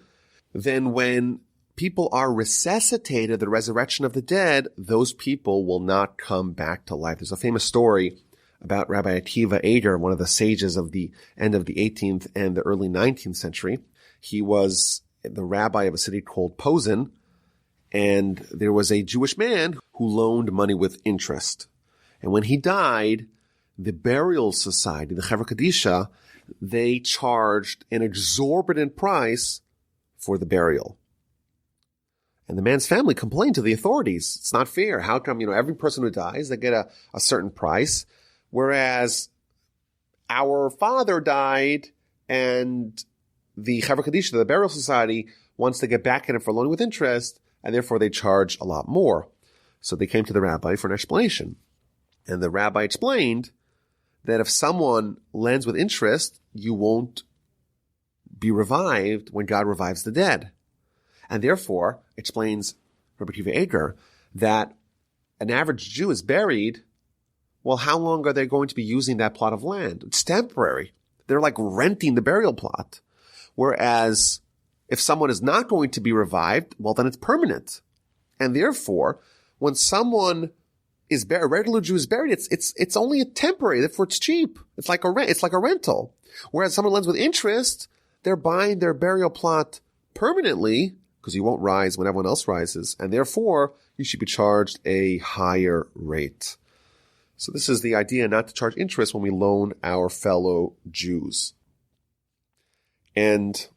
then when people are resuscitated, the resurrection of the dead, those people will not come back to life. There's a famous story about Rabbi Akiva Eger, one of the sages of the end of the 18th and the early 19th century. He was the rabbi of a city called Posen, and there was a Jewish man who loaned money with interest. And when he died, the burial society, the Chevra Kadisha, they charged an exorbitant price for the burial. And the man's family complained to the authorities. It's not fair. How come, every person who dies, they get a certain price, whereas our father died and the Chevra Kadisha, the burial society, wants to get back at him for loaning with interest, and therefore they charge a lot more. So they came to the rabbi for an explanation. And the rabbi explained that if someone lends with interest, you won't be revived when God revives the dead. And therefore, explains Rabbi Akiva Eger, that an average Jew is buried, well, how long are they going to be using that plot of land? It's temporary. They're like renting the burial plot. Whereas if someone is not going to be revived, well, then it's permanent. And therefore, when someone is buried, a regular Jew is buried, it's only a temporary, therefore it's cheap. It's like a rental. Whereas someone lends with interest, they're buying their burial plot permanently, because you won't rise when everyone else rises, and therefore you should be charged a higher rate. So this is the idea, not to charge interest when we loan our fellow Jews. And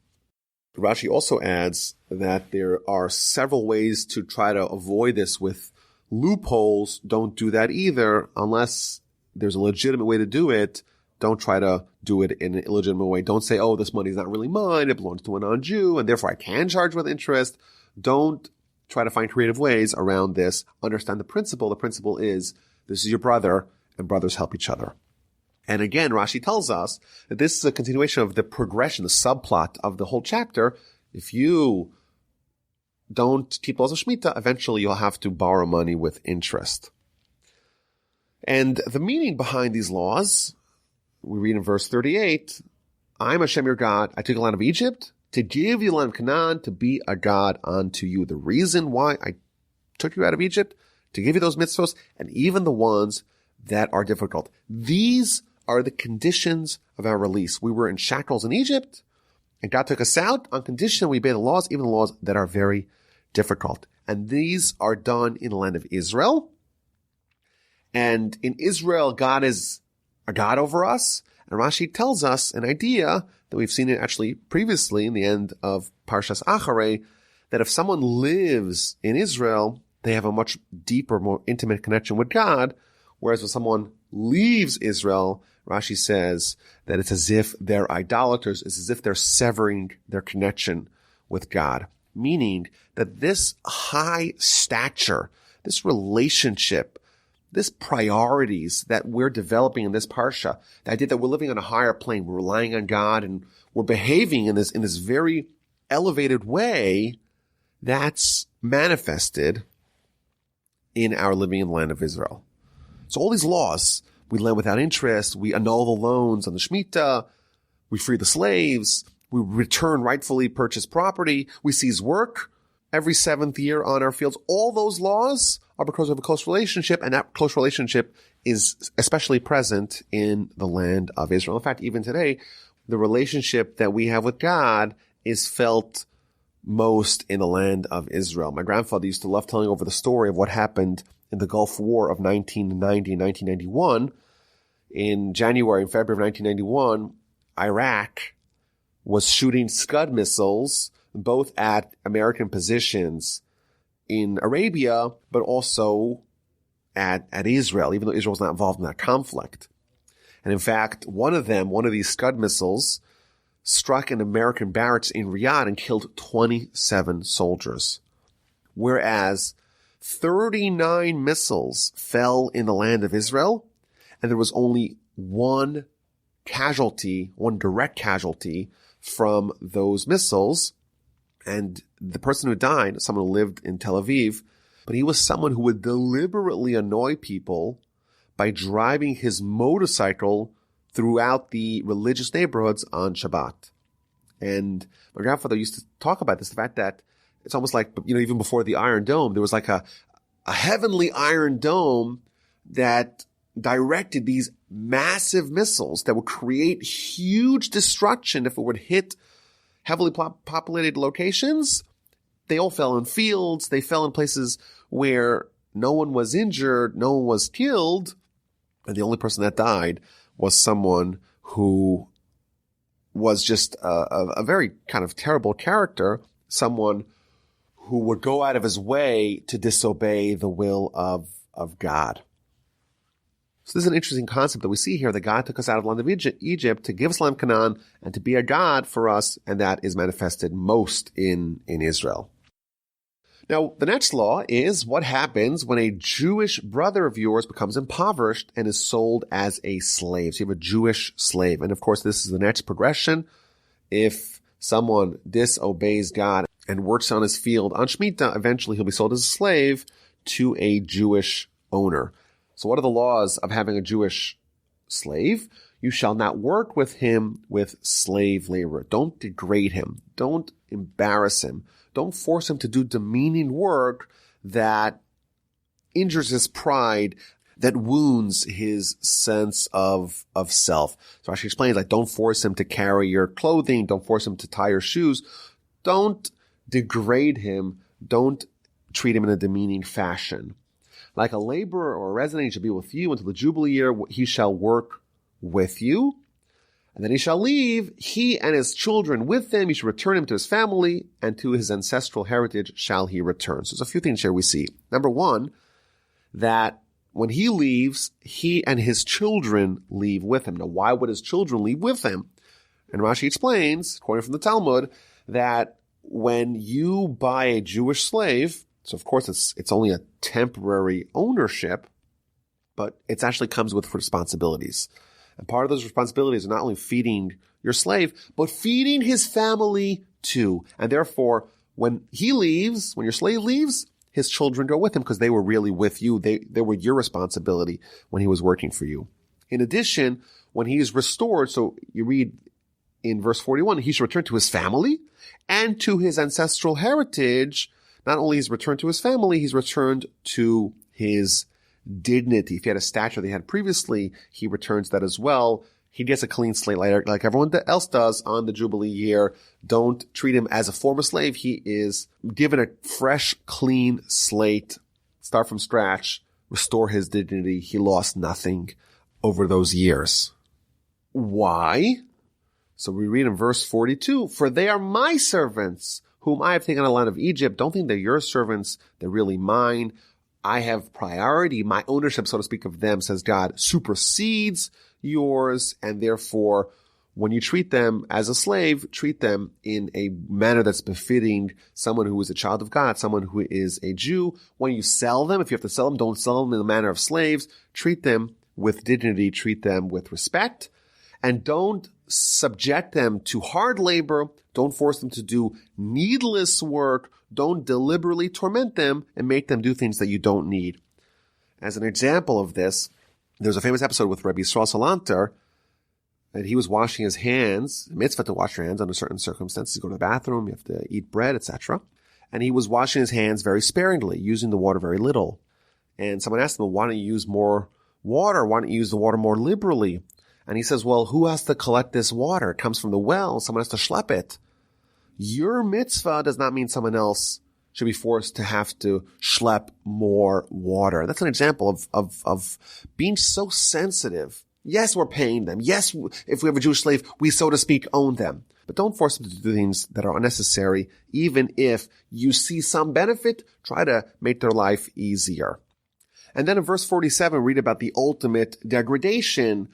Rashi also adds that there are several ways to try to avoid this with loopholes. Don't do that either unless there's a legitimate way to do it. Don't try to do it in an illegitimate way. Don't say, oh, this money is not really mine. It belongs to a non-Jew, and therefore I can charge with interest. Don't try to find creative ways around this. Understand the principle. The principle is this is your brother, and brothers help each other. And again, Rashi tells us that this is a continuation of the progression, the subplot of the whole chapter. If you don't keep laws of Shemittah, eventually you'll have to borrow money with interest. And the meaning behind these laws, we read in verse 38, I am Hashem your God. I took the land of Egypt to give you the land of Canaan to be a God unto you. The reason why I took you out of Egypt, to give you those mitzvahs, and even the ones that are difficult. These are the conditions of our release. We were in shackles in Egypt, and God took us out on condition we obey the laws, even the laws that are very difficult. And these are done in the land of Israel. And in Israel, God is a God over us. And Rashi tells us an idea that we've seen it actually previously in the end of Parshas Acharei, that if someone lives in Israel, they have a much deeper, more intimate connection with God. Whereas when someone leaves Israel, Rashi says that it's as if they're idolaters. It's as if they're severing their connection with God. Meaning that this high stature, this relationship this priorities that we're developing in this parsha, the idea that we're living on a higher plane, we're relying on God, and we're behaving in this very elevated way, that's manifested in our living in the land of Israel. So all these laws, we lend without interest, we annul the loans on the Shemittah, we free the slaves, we return rightfully purchased property, we seize work every seventh year on our fields. All those laws are because of a close relationship, and that close relationship is especially present in the land of Israel. In fact, even today, the relationship that we have with God is felt most in the land of Israel. My grandfather used to love telling over the story of what happened in the Gulf War of 1990 and 1991. In January and February of 1991, Iraq was shooting Scud missiles both at American positions in Arabia, but also at Israel, even though Israel was not involved in that conflict. And in fact, one of these Scud missiles, struck an American barracks in Riyadh and killed 27 soldiers. Whereas 39 missiles fell in the land of Israel, and there was only one direct casualty from those missiles. And the person who died, someone who lived in Tel Aviv, but he was someone who would deliberately annoy people by driving his motorcycle throughout the religious neighborhoods on Shabbat. And my grandfather used to talk about this, the fact that it's almost like, even before the Iron Dome, there was like a heavenly Iron Dome that directed these massive missiles that would create huge destruction if it would hit heavily populated locations. They all fell in fields. They fell in places where no one was injured, no one was killed, and the only person that died was someone who was just a very kind of terrible character, someone who would go out of his way to disobey the will of God. So this is an interesting concept that we see here, that God took us out of the land of Egypt to give us land of Canaan and to be a God for us, and that is manifested most in Israel. Now, the next law is what happens when a Jewish brother of yours becomes impoverished and is sold as a slave. So you have a Jewish slave. And of course, this is the next progression. If someone disobeys God and works on his field on Shemitah, eventually he'll be sold as a slave to a Jewish owner. So what are the laws of having a Jewish slave? You shall not work with him with slave labor. Don't degrade him. Don't embarrass him. Don't force him to do demeaning work that injures his pride, that wounds his sense of self. So Rashi explains, like, don't force him to carry your clothing. Don't force him to tie your shoes. Don't degrade him. Don't treat him in a demeaning fashion. Like a laborer or a resident, he shall be with you until the Jubilee year. He shall work with you. And then he shall leave, he and his children with him. He shall return him to his family, and to his ancestral heritage shall he return. So there's a few things here we see. Number one, that when he leaves, he and his children leave with him. Now, why would his children leave with him? And Rashi explains, according from the Talmud, that when you buy a Jewish slave, so of course it's only a temporary ownership, but it actually comes with responsibilities. And part of those responsibilities are not only feeding your slave, but feeding his family too. And therefore, when he leaves, when your slave leaves, his children go with him because they were really with you. They were your responsibility when he was working for you. In addition, when he is restored, so you read in verse 41, he shall return to his family and to his ancestral heritage. Not only is returned to his family, he's returned to his dignity. If he had a stature that he had previously, he returns that as well. He gets a clean slate like everyone else does on the Jubilee year. Don't treat him as a former slave. He is given a fresh, clean slate, start from scratch, restore his dignity. He lost nothing over those years. Why? So we read in verse 42, for they are my servants, whom I have taken out of the land of Egypt. Don't think they're your servants. They're really mine. I have priority. My ownership, so to speak, of them, says God, supersedes yours, and therefore when you treat them as a slave, treat them in a manner that's befitting someone who is a child of God, someone who is a Jew. When you sell them, if you have to sell them, don't sell them in the manner of slaves. Treat them with dignity, treat them with respect, and don't subject them to hard labor. Don't force them to do needless work. Don't deliberately torment them and make them do things that you don't need. As an example of this, there's a famous episode with Rabbi Yisrael Salanter, and he was washing his hands, mitzvah to wash your hands under certain circumstances. You go to the bathroom, you have to eat bread, etc. And he was washing his hands very sparingly, using the water very little. And someone asked him, well, why don't you use more water? Why don't you use the water more liberally? And he says, well, who has to collect this water? It comes from the well. Someone has to schlep it. Your mitzvah does not mean someone else should be forced to have to schlep more water. That's an example of being so sensitive. Yes, we're paying them. Yes, if we have a Jewish slave, we, so to speak, own them. But don't force them to do things that are unnecessary. Even if you see some benefit, try to make their life easier. And then in verse 47, read about the ultimate degradation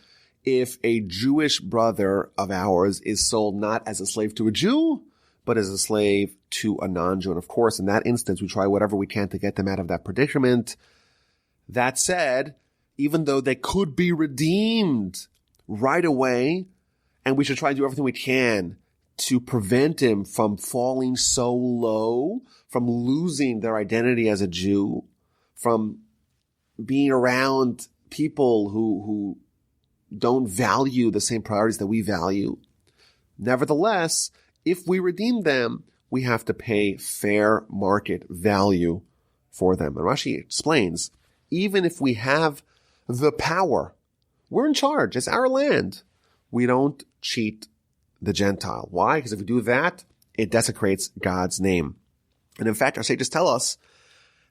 if a Jewish brother of ours is sold not as a slave to a Jew, but as a slave to a non-Jew. And of course, in that instance, we try whatever we can to get them out of that predicament. That said, even though they could be redeemed right away, and we should try to do everything we can to prevent him from falling so low, from losing their identity as a Jew, from being around people who don't value the same priorities that we value. Nevertheless, if we redeem them, we have to pay fair market value for them. And Rashi explains, even if we have the power, we're in charge, it's our land, we don't cheat the Gentile. Why? Because if we do that, it desecrates God's name. And in fact, our sages tell us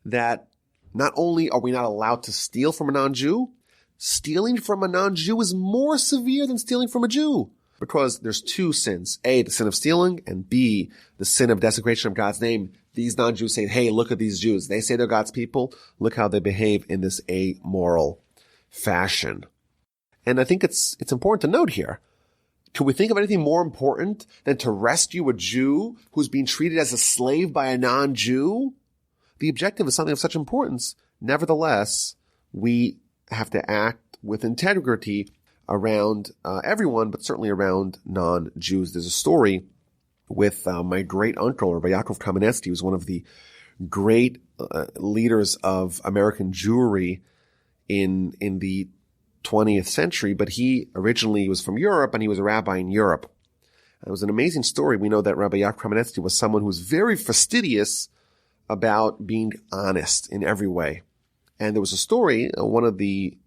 that not only are we not allowed to steal from a non-Jew, stealing from a non-Jew is more severe than stealing from a Jew. Because there's two sins. A, the sin of stealing, and B, the sin of desecration of God's name. These non-Jews say, hey, look at these Jews. They say they're God's people. Look how they behave in this amoral fashion. And I think it's important to note here. Can we think of anything more important than to rescue a Jew who's being treated as a slave by a non-Jew? The objective is something of such importance. Nevertheless, we have to act with integrity around everyone, but certainly around non-Jews. There's a story with my great uncle, Rabbi Yaakov Kamenetsky, who was one of the great leaders of American Jewry in the 20th century, but he originally was from Europe, and he was a rabbi in Europe. It was an amazing story. We know that Rabbi Yaakov Kamenetsky was someone who was very fastidious about being honest in every way. And there was a story, one of the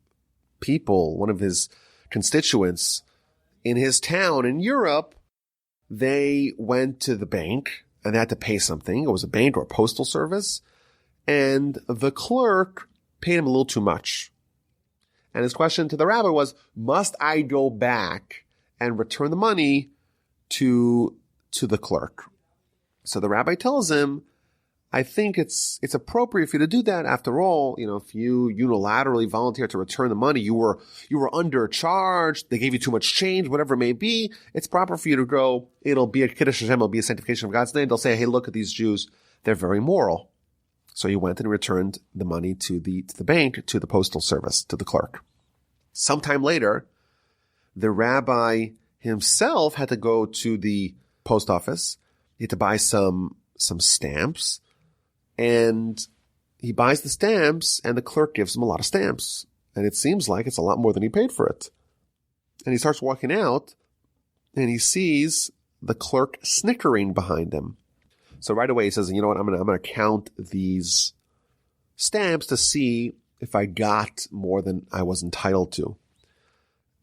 people, one of his constituents in his town in Europe, they went to the bank and they had to pay something. It was a bank or a postal service. And the clerk paid him a little too much. And his question to the rabbi was, must I go back and return the money to the clerk? So the rabbi tells him, I think it's appropriate for you to do that. After all, if you unilaterally volunteer to return the money, you were undercharged, they gave you too much change, whatever it may be, it's proper for you to go. It'll be a Kiddush Hashem, it'll be a sanctification of God's name. They'll say, hey, look at these Jews, they're very moral. So he went and returned the money to the bank, to the postal service, to the clerk. Sometime later, the rabbi himself had to go to the post office. He had to buy some stamps. And he buys the stamps, and the clerk gives him a lot of stamps. And it seems like it's a lot more than he paid for it. And he starts walking out, and he sees the clerk snickering behind him. So right away he says, you know what, I'm gonna count these stamps to see if I got more than I was entitled to.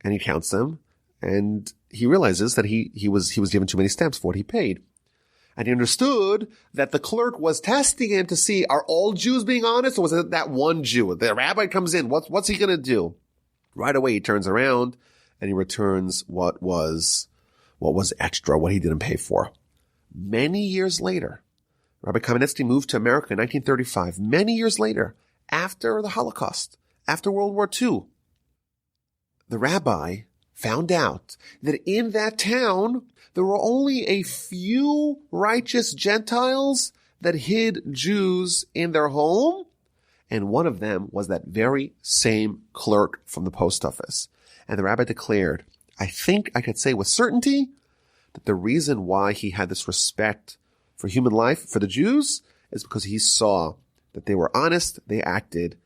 And he counts them, and he realizes that he was given too many stamps for what he paid. And he understood that the clerk was testing him to see, are all Jews being honest, or was it that one Jew? The rabbi comes in, what's he gonna do? Right away he turns around and he returns what was extra, what he didn't pay for. Many years later, Rabbi Kamenetsky moved to America in 1935. Many years later, after the Holocaust, after World War II, the rabbi found out that in that town, there were only a few righteous Gentiles that hid Jews in their home, and one of them was that very same clerk from the post office. And the rabbi declared, I think I could say with certainty that the reason why he had this respect for human life, for the Jews, is because he saw that they were honest, they acted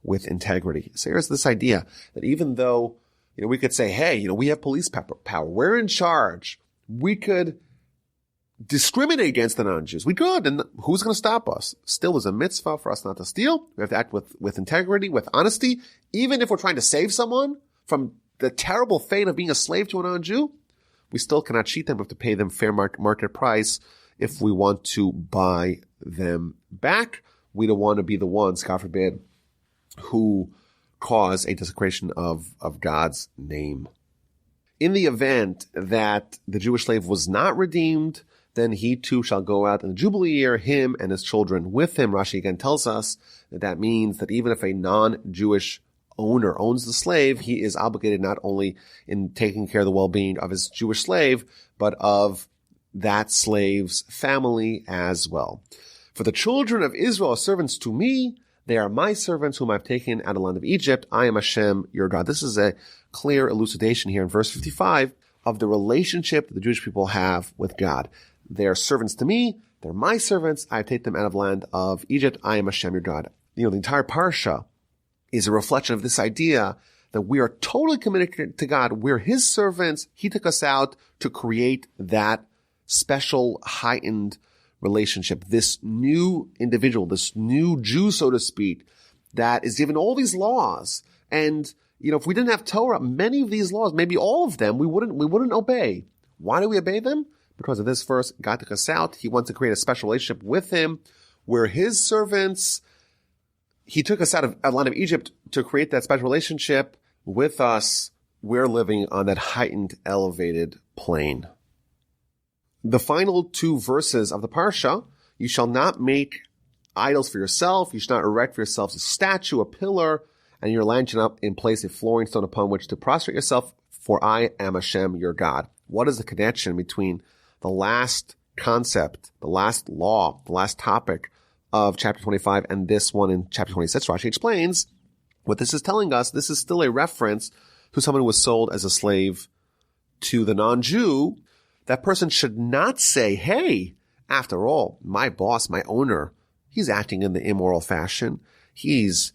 with integrity. So here's this idea that even though, we could say, hey, we have police power, we're in charge, we could discriminate against the non-Jews. We could, and who's going to stop us? Still, there's a mitzvah for us not to steal. We have to act with integrity, with honesty, even if we're trying to save someone from the terrible fate of being a slave to a non-Jew. We still cannot cheat them. We have to pay them fair market price if we want to buy them back. We don't want to be the ones, God forbid, who cause a desecration of God's name. In the event that the Jewish slave was not redeemed, then he too shall go out in the Jubilee year, him and his children with him. Rashi again tells us that means that even if a non-Jewish owner owns the slave, he is obligated not only in taking care of the well-being of his Jewish slave, but of that slave's family as well. For the children of Israel are servants to me. They are my servants whom I've taken out of the land of Egypt. I am Hashem, your God. This is a clear elucidation here in verse 55 of the relationship that the Jewish people have with God. They are servants to me. They're my servants. I take them out of the land of Egypt. I am Hashem, your God. The entire Parsha is a reflection of this idea that we are totally committed to God. We're his servants. He took us out to create that special, heightened relationship. This new individual, this new Jew, so to speak, that is given all these laws. And, if we didn't have Torah, many of these laws, maybe all of them, we wouldn't obey. Why do we obey them? Because of this verse, God took us out. He wants to create a special relationship with him. We're his servants. He took us out of the land of Egypt to create that special relationship with us. We're living on that heightened, elevated plane. The final two verses of the Parsha, you shall not make idols for yourself. You shall not erect for yourselves a statue, a pillar, and your land shall not in place a flooring stone upon which to prostrate yourself, for I am Hashem, your God. What is the connection between the last concept, the last law, the last topic of chapter 25 and this one in chapter 26? Rashi explains what this is telling us. This is still a reference to someone who was sold as a slave to the non-Jew. That person should not say, hey, after all, my boss, my owner, he's acting in the immoral fashion. He's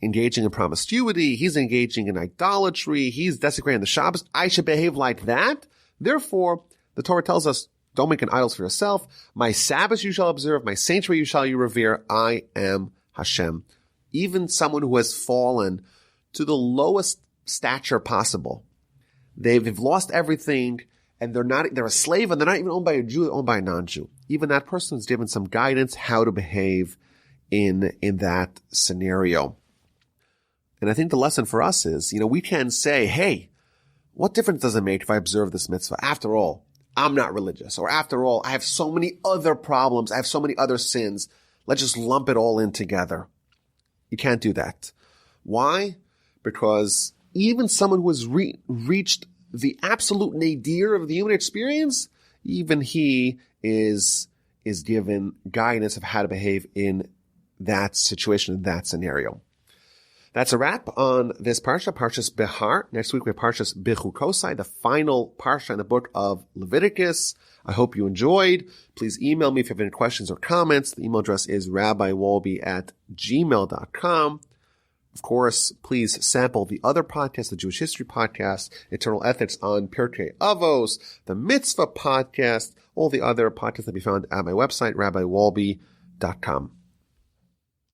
engaging in promiscuity. He's engaging in idolatry. He's desecrating the Shabbos. I should behave like that. Therefore, the Torah tells us, don't make an idol for yourself. My Sabbath you shall observe. My sanctuary you shall revere. I am Hashem. Even someone who has fallen to the lowest stature possible. They've lost everything. And they're a slave, and they're not even owned by a Jew, they're owned by a non-Jew. Even that person is given some guidance how to behave in that scenario. And I think the lesson for us is, we can say, hey, what difference does it make if I observe this mitzvah? After all, I'm not religious. Or after all, I have so many other problems. I have so many other sins. Let's just lump it all in together. You can't do that. Why? Because even someone who has reached the absolute nadir of the human experience, even he is given guidance of how to behave in that situation, in that scenario. That's a wrap on this Parsha, Parshas Behar. Next week we have Parshas Bechukosai, the final Parsha in the book of Leviticus. I hope you enjoyed. Please email me if you have any questions or comments. The email address is rabbiwolbe@gmail.com. Of course, please sample the other podcasts, the Jewish History Podcast, Eternal Ethics on Pirkei Avos, the Mitzvah Podcast, all the other podcasts that be found at my website, rabbiwolbe.com.